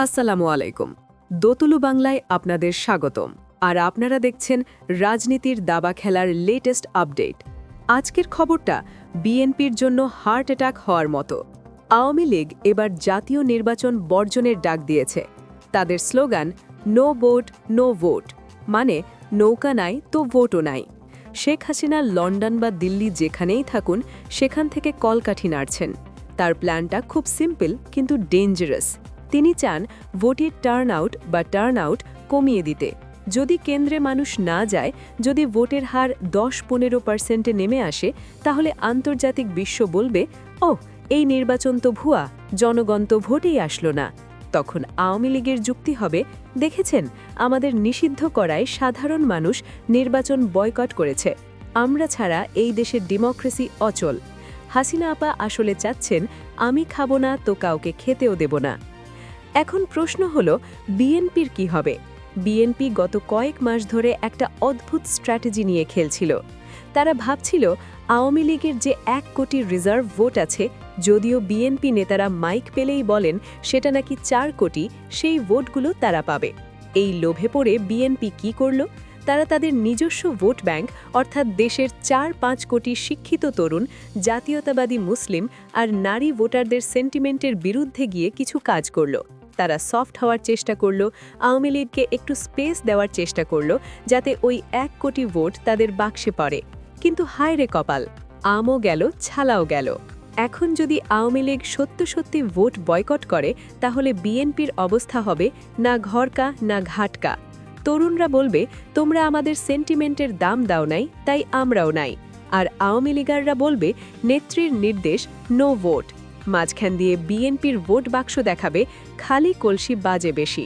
আসসালামু আলাইকুম। দোতলু বাংলায় আপনাদের স্বাগতম। আর আপনারা দেখছেন রাজনীতির দাবা খেলার লেটেস্ট আপডেট। আজকের খবরটা বিএনপির জন্য হার্ট অ্যাটাক হওয়ার মতো। আওয়ামী লীগ এবার জাতীয় নির্বাচন বর্জনের ডাক দিয়েছে। তাদের slogan no vote no vote, মানে নৌকা নাই তো ভোটও নাই। শেখ হাসিনা লন্ডন বা দিল্লি যেখানেই থাকুন সেখান থেকে কলকাঠি নাড়ছেন। তার প্ল্যানটা খুব সিম্পল কিন্তু ডেঞ্জারাস। তিনি চান ভোটের টার্ন আউট কমিয়ে দিতে। যদি কেন্দ্রে মানুষ না যায়, যদি ভোটের হার 10-15% নেমে আসে, তাহলে আন্তর্জাতিক বিশ্ব বলবে, ওহ, এই নির্বাচন তো ভুয়া, জনগণ তো ভোটেই আসলো না। তখন আওয়ামী লীগের যুক্তি হবে, দেখেছেন, আমাদের নিষিদ্ধ করায় সাধারণ মানুষ নির্বাচন বয়কট করেছে। আমরা ছাড়া এই দেশের ডেমোক্রেসি অচল। হাসিনা আপা আসলে চাচ্ছেন, আমি খাবো না তো কাউকে খেতেও দেব না। এখন প্রশ্ন হলো, বিএনপির কি হবে? বিএনপি গত কয়েক মাস ধরে একটা অদ্ভুত স্ট্র্যাটেজি নিয়ে খেলছিল। তারা ভাবছিল আওয়ামী লীগের যে 1 কোটি রিজার্ভ ভোট আছে, যদিও বিএনপি নেতারা মাইক পেলেই বলেন সেটা নাকি 4 কোটি, সেই ভোটগুলো তারা পাবে। এই লোভে পড়ে বিএনপি কি করল? তারা তাদের নিজস্ব ভোট ব্যাংক, অর্থাৎ দেশের 4-5 কোটি শিক্ষিত তরুণ, জাতীয়তাবাদী মুসলিম আর নারী ভোটারদের সেন্টিমেন্টের বিরুদ্ধে গিয়ে কিছু কাজ করল। তারা সফট হওয়ার চেষ্টা করল, আওয়ামী লীগকে একটু স্পেস দেওয়ার চেষ্টা করল, যাতে ওই 1 কোটি ভোট তাদের বাক্সে পড়ে। কিন্তু হায় রে কপাল, আমও গেল, ছালাও গেল। এখন যদি আওয়ামী লীগ সত্যি ভোট বয়কট করে, তাহলে বিএনপির অবস্থা হবে না ঘরকা না ঘাটকা। তরুণরা বলবে, তোমরা আমাদের সেন্টিমেন্টের দাম দাও নাই, তাই আমরাও নাই। আর আওয়ামী লীগাররা বলবে, নেত্রীর নির্দেশ নো ভোট। মাঝখান দিয়ে বিএনপির ভোট বাক্স দেখাবে, খালি কলসি বাজে বেশি।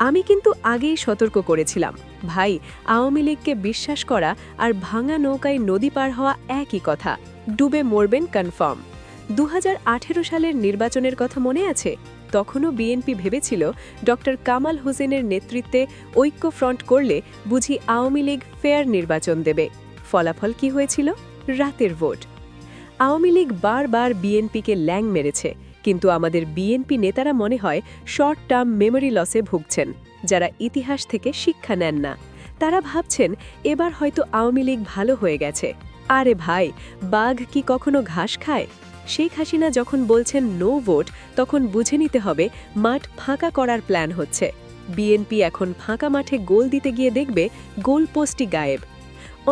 আমি কিন্তু আগেই সতর্ক করেছিলাম, ভাই, আওয়ামী লীগকে বিশ্বাস করা আর ভাঙা নৌকায় নদী পার হওয়া একই কথা, ডুবে মরবেন কনফার্ম। 2018 সালের নির্বাচনের কথা মনে আছে? তখনও বিএনপি ভেবেছিল ডক্টর কামাল হোসেনের নেতৃত্বে ঐক্যফ্রন্ট করলে বুঝি আওয়ামী লীগ ফেয়ার নির্বাচন দেবে। ফলাফল কি হয়েছিল? রাতের ভোট। আওয়ামী লীগ বারবার বিএনপিকে ল্যাং মেরেছে, কিন্তু আমাদের বিএনপি নেতারা মনে হয় শর্ট টার্ম মেমোরি লসে ভুগছেন, যারা ইতিহাস থেকে শিক্ষা নেন না। তারা ভাবছেন এবার হয়তো আওয়ামী লীগ ভালো হয়ে গেছে। আরে ভাই, বাঘ কি কখনো ঘাস খায়? শেখ হাসিনা যখন বলছেন নো ভোট, তখন বুঝে নিতে হবে মাঠ ফাঁকা করার প্ল্যান হচ্ছে। বিএনপি এখন ফাঁকা মাঠে গোল দিতে গিয়ে দেখবে গোল পোস্টই গায়েব।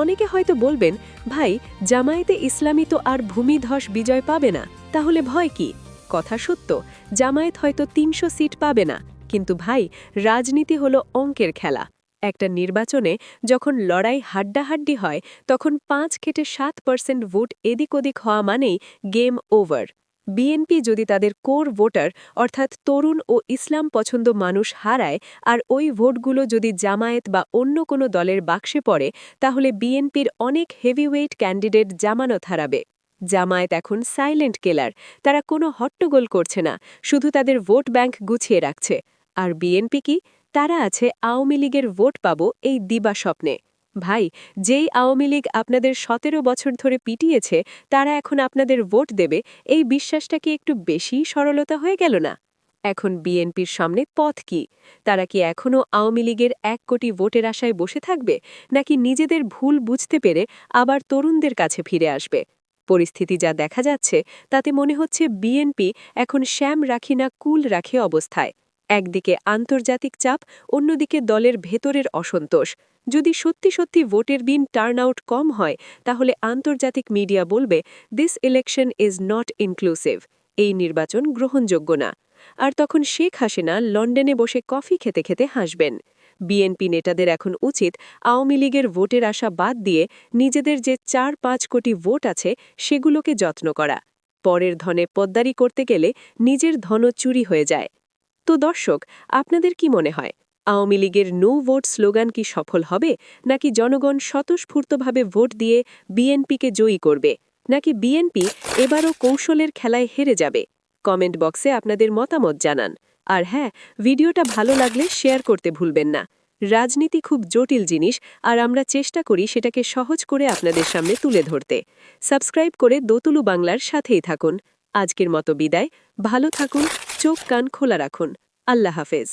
অনেকে হয়তো বলবেন, ভাই, জামায়াতে ইসলামী তো আর ভূমিধস বিজয় পাবে না, তাহলে ভয় কি? কথা সত্য, জামায়াত হয়তো 300 সিট পাবে না, কিন্তু ভাই, রাজনীতি হলো অঙ্কের খেলা। একটা নির্বাচনে যখন লড়াই হাড্ডাহাড্ডি হয়, তখন 5-7% ভোট এদিক ওদিক হওয়া মানেই গেম ওভার। বিএনপি যদি তাদের কোর ভোটার, অর্থাৎ তরুণ ও ইসলাম পছন্দ মানুষ হারায়, আর ওই ভোটগুলো যদি জামায়াত বা অন্য কোনো দলের বাক্সে পড়ে, তাহলে বিএনপির অনেক হেভিওয়েট ক্যান্ডিডেট জামানত হারাবে। জামায়াত এখন সাইলেন্ট কিলার, তারা কোনো হট্টগোল করছে না, শুধু তাদের ভোট ব্যাংক গুছিয়ে রাখছে। আর বিএনপি কি? তারা আছে আওয়ামী লীগের ভোট পাবো এই দিবা স্বপ্নে। ভাই, যেই আওয়ামী লীগ আপনাদের 17 বছর ধরে পিটিয়েছে, তারা এখন আপনাদের ভোট দেবে, এই বিশ্বাসটা কি একটু বেশি সরলতা হয়ে গেল না? এখন বিএনপির সামনে পথ কি? তারা কি এখনও আওয়ামী লীগের 1 কোটি ভোটের আশায় বসে থাকবে, নাকি নিজেদের ভুল বুঝতে পেরে আবার তরুণদের কাছে ফিরে আসবে? পরিস্থিতি যা দেখা যাচ্ছে, তাতে মনে হচ্ছে বিএনপি এখন শ্যাম রাখি না কুল রাখে অবস্থায়। একদিকে আন্তর্জাতিক চাপ, অন্যদিকে দলের ভেতরের অসন্তোষ। যদি সত্যি ভোটের দিন টার্নআউট কম হয়, তাহলে আন্তর্জাতিক মিডিয়া বলবে, this election is not inclusive, এই নির্বাচন গ্রহণযোগ্য না। আর তখন শেখ হাসিনা লন্ডনে বসে কফি খেতে খেতে হাসবেন। বিএনপি নেতাদের এখন উচিত আওয়ামী লীগের ভোটের আশা বাদ দিয়ে নিজেদের যে 4-5 কোটি ভোট আছে সেগুলোকে যত্ন করা। পরের ধনে পদ্মারি করতে গেলে নিজের ধনও চুরি হয়ে যায়। তো দর্শক, আপনাদের কি মনে হয়, আওয়ামী লীগের নো ভোট স্লোগান কি সফল হবে, নাকি জনগণ স্বতঃস্ফূর্তভাবে ভোট দিয়ে বিএনপিকে জয়ী করবে, নাকি বিএনপি এবারও কৌশলের খেলায় হেরে যাবে? কমেন্ট বক্সে আপনাদের মতামত জানান। আর হ্যাঁ, ভিডিওটা ভালো লাগলে শেয়ার করতে ভুলবেন না। রাজনীতি খুব জটিল জিনিস, আর আমরা চেষ্টা করি সেটাকে সহজ করে আপনাদের সামনে তুলে ধরতে। সাবস্ক্রাইব করে দোতলু বাংলার সাথেই থাকুন। আজকের মতো বিদায়, ভালো থাকুন, চোখ কান খোলা রাখুন। আল্লাহ হাফেজ।